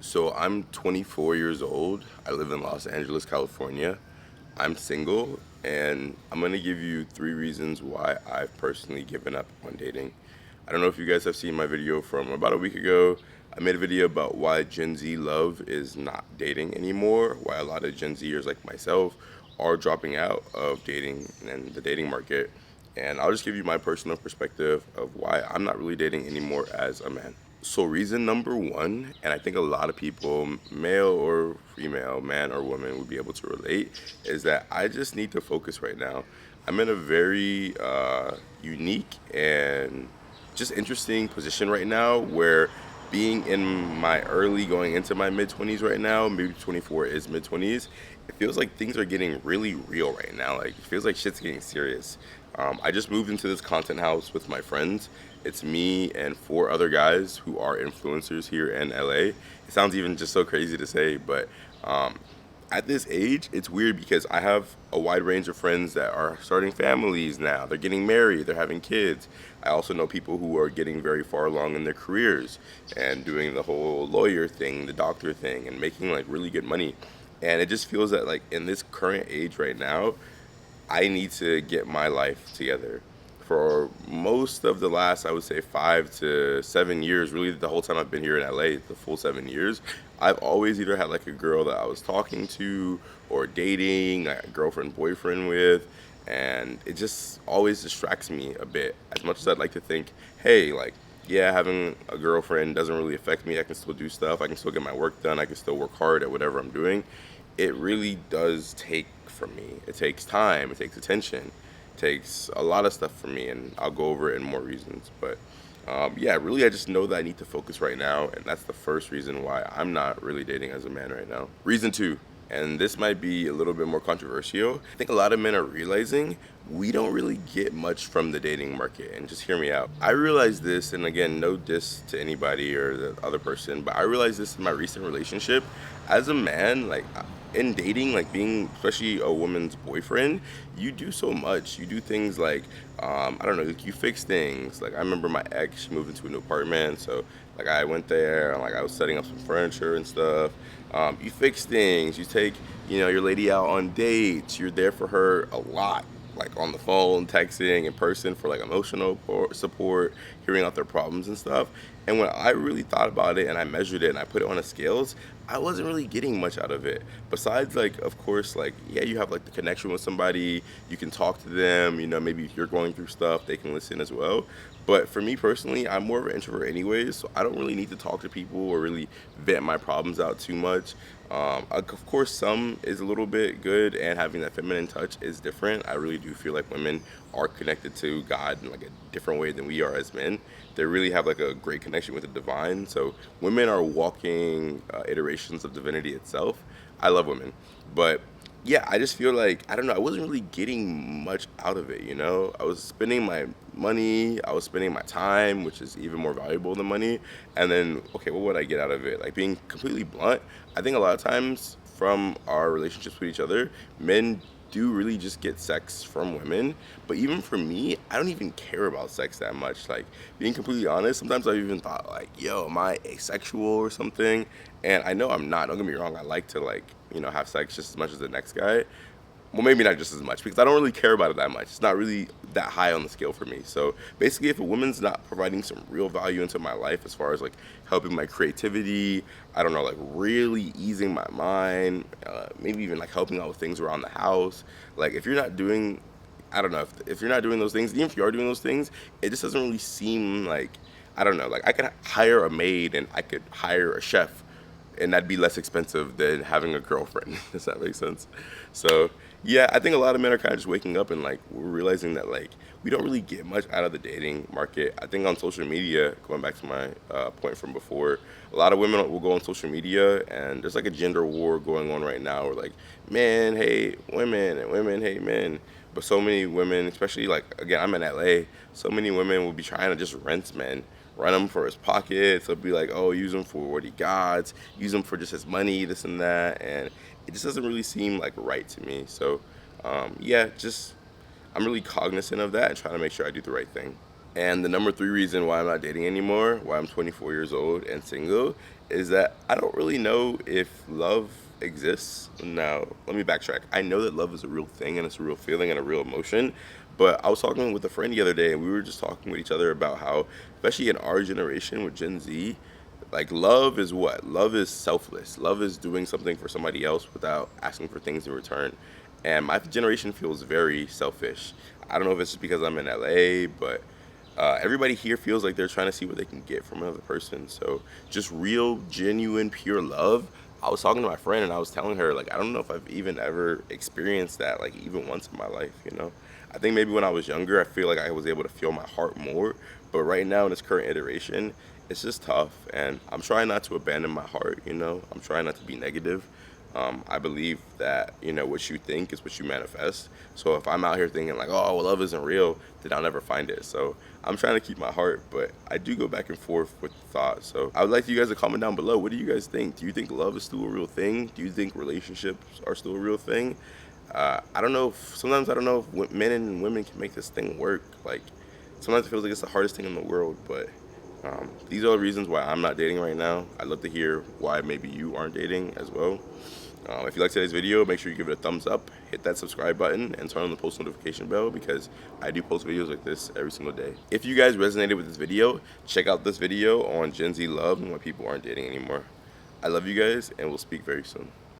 So I'm 24 years old. I live in Los Angeles, California. I'm single, and I'm gonna give you three reasons why I've personally given up on dating. I don't know if you guys have seen my video from about a week ago. I made a video about why Gen Z love is not dating anymore, why a lot of Gen Zers like myself are dropping out of dating and the dating market. And I'll just give you my personal perspective of why I'm not really dating anymore as a man. So, reason number one, and I think a lot of people, male or female, man or woman, would be able to relate, is that I just need to focus right now. I'm in a very unique and just interesting position right now where being in my early going into my mid 20s right now, maybe 24 is mid 20s, it feels like things are getting really real right now. Like, it feels like shit's getting serious. I just moved into this content house with my friends. It's me and four other guys who are influencers here in LA. It sounds even just so crazy to say, but um, at this age, it's weird because I have a wide range of friends that are starting families now. They're getting married, they're having kids. I also know people who are getting very far along in their careers and doing the whole lawyer thing, the doctor thing, and making like really good money. And it just feels that like in this current age right now, I need to get my life together. For most of the last, I would say 5 to 7 years, really the whole time I've been here in LA, the full 7 years, I've always either had like a girl that I was talking to or dating, like a girlfriend, boyfriend with, and it just always distracts me a bit. As much as I'd like to think, hey, like, yeah, having a girlfriend doesn't really affect me. I can still do stuff. I can still get my work done. I can still work hard at whatever I'm doing. It really does take from me. It takes time. It takes attention. It takes a lot of stuff from me, and I'll go over it in more reasons. But yeah, really, I just know that I need to focus right now, and that's the first reason why I'm not really dating as a man right now. Reason two, and this might be a little bit more controversial. I think a lot of men are realizing we don't really get much from the dating market. And just hear me out. I realized this, and again, no diss to anybody or the other person, but I realized this in my recent relationship. As a man, like in dating, like being especially a woman's boyfriend, you do so much. You do things like, I don't know, like you fix things. Like I remember my ex, she moved into a new apartment, so like I went there and like I was setting up some furniture and stuff. You fix things. You take, your lady out on dates. You're there for her a lot, like on the phone, texting, in person for like emotional support, hearing out their problems and stuff. And when I really thought about it and I measured it and I put it on a scales, I wasn't really getting much out of it. Besides, like, of course, like, yeah, you have like the connection with somebody, you can talk to them, maybe if you're going through stuff, they can listen as well. But for me personally, I'm more of an introvert anyways, so I don't really need to talk to people or really vent my problems out too much. Of course, some is a little bit good, and having that feminine touch is different. I really do feel like women are connected to God in like a different way than we are as men. They really have like a great connection with the divine. So women are walking iterations of divinity itself. I love women, but yeah, I just feel like I don't know. I wasn't really getting much out of it. I was spending my money, I was spending my time, which is even more valuable than money. And then, okay, what would I get out of it? Like being completely blunt, I think a lot of times from our relationships with each other, men do really just get sex from women. But even for me, I don't even care about sex that much. Like being completely honest, sometimes I've even thought like, yo, am I asexual or something? And I know I'm not. Don't get me wrong. I like to like, have sex just as much as the next guy. Well, maybe not just as much because I don't really care about it that much. It's not really that high on the scale for me. So basically, if a woman's not providing some real value into my life as far as like helping my creativity, I don't know, like really easing my mind, maybe even like helping out with things around the house. Like if you're not doing, I don't know, if you're not doing those things, even if you are doing those things, it just doesn't really seem like, I don't know, like I could hire a maid and I could hire a chef and that'd be less expensive than having a girlfriend. Does that make sense? So yeah, I think a lot of men are kind of just waking up and like we're realizing that like we don't really get much out of the dating market. I think on social media, going back to my point from before, a lot of women will go on social media and there's like a gender war going on right now where like men hate women and women hate men. But so many women, especially like again, I'm in LA, so many women will be trying to just rent men, run him for his pockets. They'll be like, oh, use him for what he got, use him for just his money, this and that. And it just doesn't really seem like right to me. So, yeah, just I'm really cognizant of that and trying to make sure I do the right thing. And the number three reason why I'm not dating anymore, why I'm 24 years old and single, is that I don't really know if love exists. Now, let me backtrack. I know that love is a real thing and it's a real feeling and a real emotion, but I was talking with a friend the other day and we were just talking with each other about how, especially in our generation with Gen Z, like love is what? Love is selfless. Love is doing something for somebody else without asking for things in return. And my generation feels very selfish. I don't know if it's just because I'm in LA, but everybody here feels like they're trying to see what they can get from another person. So just real, genuine, pure love. I was talking to my friend and I was telling her, like, I don't know if I've even ever experienced that, like, even once in my life, you know? I think maybe when I was younger, I feel like I was able to feel my heart more. But right now, in this current iteration, it's just tough. And I'm trying not to abandon my heart, you know? I'm trying not to be negative. I believe that, you know, what you think is what you manifest. So if I'm out here thinking like, oh, well, love isn't real, then I'll never find it. So I'm trying to keep my heart, but I do go back and forth with thoughts. So I would like you guys to comment down below. What do you guys think? Do you think love is still a real thing? Do you think relationships are still a real thing? I don't know. Sometimes I don't know if men and women can make this thing work. Like sometimes it feels like it's the hardest thing in the world, but these are the reasons why I'm not dating right now. I'd love to hear why maybe you aren't dating as well. If you like today's video, make sure you give it a thumbs up, hit that subscribe button, and turn on the post notification bell because I do post videos like this every single day. If you guys resonated with this video, check out this video on Gen Z love and why people aren't dating anymore. I love you guys, and we'll speak very soon.